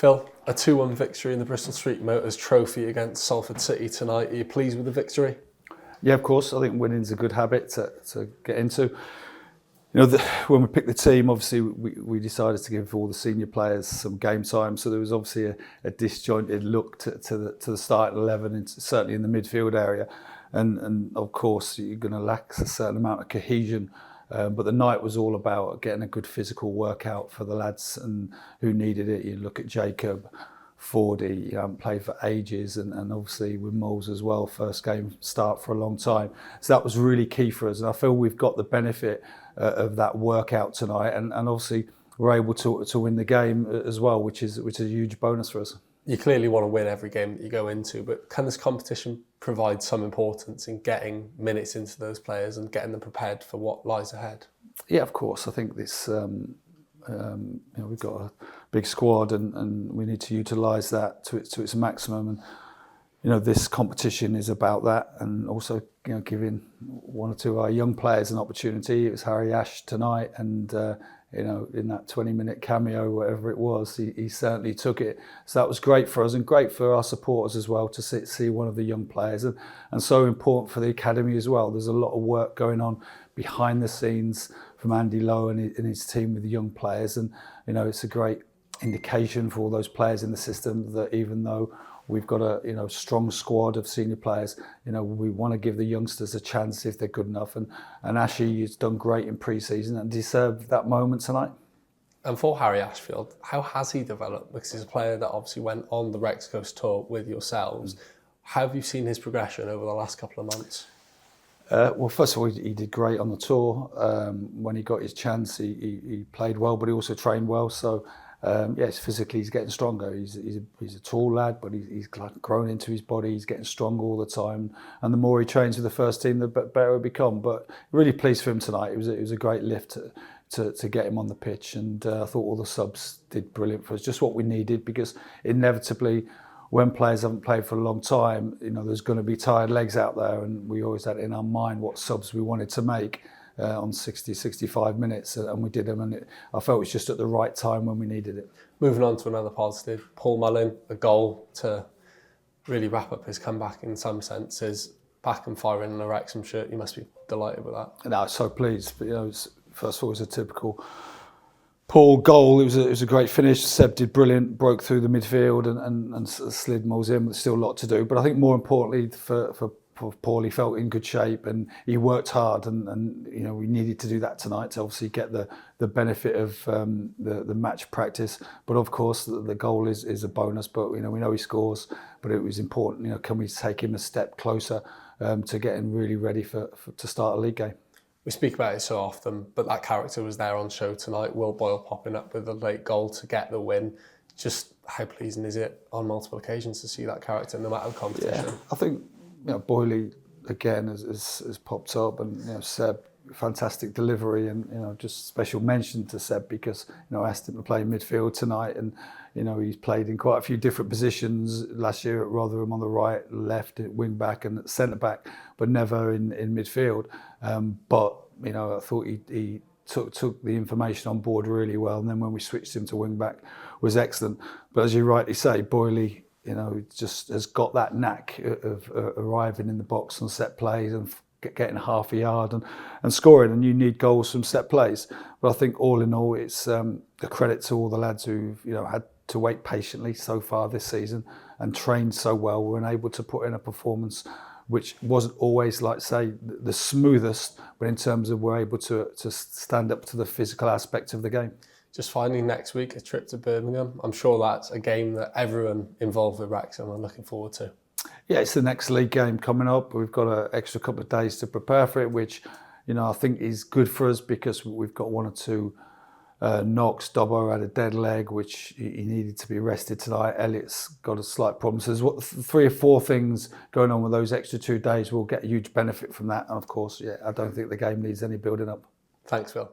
Phil, a 2-1 victory in the Bristol Street Motors Trophy against Salford City tonight. Are you pleased with the victory? Yeah, of course. I think winning's a good habit to get into. You know, when we picked the team, obviously we decided to give all the senior players some game time. So there was obviously a disjointed look to the starting 11, and certainly in the midfield area. And of course, you're going to lack a certain amount of cohesion. But the night was all about getting a good physical workout for the lads and who needed it. You look at Jacob, Fordy, you haven't played for ages, and obviously with Moles as well, first game start for a long time. So that was really key for us, and I feel we've got the benefit of that workout tonight, and obviously we're able to win the game as well, which is a huge bonus for us. You clearly want to win every game that you go into, but can this competition provide some importance in getting minutes into those players and getting them prepared for what lies ahead? Yeah, of course. I think this. We've got a big squad, and we need to utilise that to its maximum. And this competition is about that, and also giving one or two of our young players an opportunity. It was Harry Ash tonight, and in that 20-minute cameo, whatever it was, he certainly took it. So that was great for us, and great for our supporters as well to see one of the young players, and so important for the academy as well. There's a lot of work going on behind the scenes from Andy Lowe and his team with the young players, and it's a great indication for all those players in the system that even though we've got a strong squad of senior players, we want to give the youngsters a chance if they're good enough, and Ashy has done great in pre-season and deserved that moment tonight. And for Harry Ashfield, how has he developed? Because he's a player that obviously went on the Rex Coast tour with yourselves. How have you seen his progression over the last couple of months? Well, first of all, he did great on the tour. When he got his chance, he played well, but he also trained well. So, yes, physically he's getting stronger. He's a tall lad, but he's grown into his body. He's getting stronger all the time. And the more he trains with the first team, the better he'll become. But really pleased for him tonight. It was a great lift to get him on the pitch. And I thought all the subs did brilliant for us. Just what we needed, because inevitably, when players haven't played for a long time, there's going to be tired legs out there, and we always had in our mind what subs we wanted to make on 60, 65 minutes, and we did them, and I felt it was just at the right time when we needed it. Moving on to another positive, Paul Mullin, a goal to really wrap up his comeback in some senses, back and firing in a Wrexham shirt. You must be delighted with that. And I was so pleased. But, first of all, it was a typical Paul goal. It was a great finish. Seb did brilliant, broke through the midfield and slid Moles in. There's still a lot to do, but I think more importantly for Paul, he felt in good shape and he worked hard, and we needed to do that tonight to obviously get the benefit of the match practice. But of course, the goal is a bonus. But we know he scores, but it was important. Can we take him a step closer to getting really ready to start a league game? We speak about it so often, but that character was there on show tonight. Will Boyle popping up with a late goal to get the win. Just how pleasing is it on multiple occasions to see that character no matter the competition? Yeah, I think Boyle again has popped up, and Seb, fantastic delivery, and just special mention to Seb because I asked him to play midfield tonight, and he's played in quite a few different positions last year at Rotherham on the right, left, wing back, and centre back, but never in midfield. But I thought he took the information on board really well, and then when we switched him to wing back was excellent. But as you rightly say, Boyle, just has got that knack of arriving in the box on set plays and getting half a yard and scoring, and you need goals from set plays. But I think all in all, it's a credit to all the lads who've had to wait patiently so far this season and trained so well. We're able to put in a performance which wasn't always, like say, the smoothest, but in terms of we're able to stand up to the physical aspect of the game. Just finally, next week, a trip to Birmingham. I'm sure that's a game that everyone involved with Wrexham are looking forward to. Yeah, it's the next league game coming up. We've got an extra couple of days to prepare for it, which I think is good for us because we've got one or two knocks. Dobbo had a dead leg, which he needed to be rested tonight. Elliot's got a slight problem. So there's 3 or 4 things going on with those extra 2 days. We'll get a huge benefit from that. And of course, I don't think the game needs any building up. Thanks, Phil.